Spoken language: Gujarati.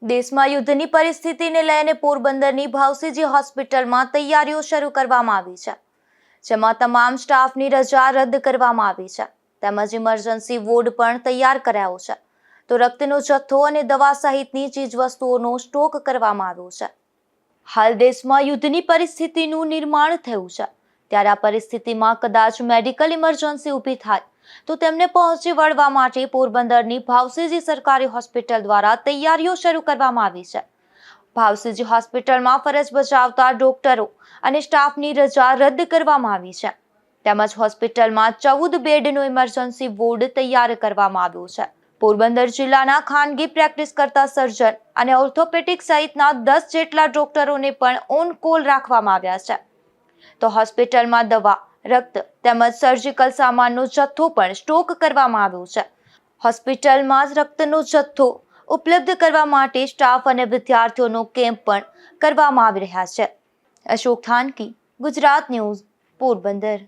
દેશમાં યુદ્ધની પરિસ્થિતિને લઈને પોરબંદરની ભાવસીજી હોસ્પિટલમાં તૈયારીઓ શરૂ કરવામાં આવી છે, જેમાં તમામ સ્ટાફની રજા રદ કરવામાં આવી છે તેમજ ઇમરજન્સી વોર્ડ પણ તૈયાર કરાયો છે. તો રક્તનો જથ્થો અને દવા સહિતની ચીજવસ્તુઓનો સ્ટોક કરવામાં આવ્યો છે. હાલ દેશમાં યુદ્ધની પરિસ્થિતિનું નિર્માણ થયું છે, ત્યારે આ પરિસ્થિતિમાં કદાચ મેડિકલ ઇમરજન્સી ઊભી થાય તો તેમને પહોંચી વળવા માટે પોરબંદરની ભાવસીજી સરકારી હોસ્પિટલ દ્વારા તૈયારીઓ શરૂ કરવામાં આવી છે. ભાવસીજી હોસ્પિટલમાં ફરજ બજાવતા ડોક્ટરો અને સ્ટાફની રજા રદ કરવામાં આવી છે તેમજ હોસ્પિટલમાં 14 બેડનો ઇમરજન્સી વોર્ડ તૈયાર કરવામાં આવ્યો છે. પોરબંદર જિલ્લાના ખાનગી પ્રેક્ટિસ કરતા સર્જન અને ઓર્થોપેડિક સહિતના 10 જેટલા ડોક્ટરોને પણ ઓન કોલ રાખવામાં આવ્યા છે. તો હોસ્પિટલમાં દવા, રક્ત તેમજ સર્જિકલ સામાનનો જથ્થો પણ સ્ટોક કરવામાં આવ્યો છે. હોસ્પિટલમાં જ રક્તનો જથ્થો ઉપલબ્ધ કરવા માટે સ્ટાફ અને વિદ્યાર્થીઓનો કેમ્પ પણ કરવામાં આવી રહ્યા છે. અશોક થાનકી, ગુજરાત ન્યૂઝ, પોરબંદર.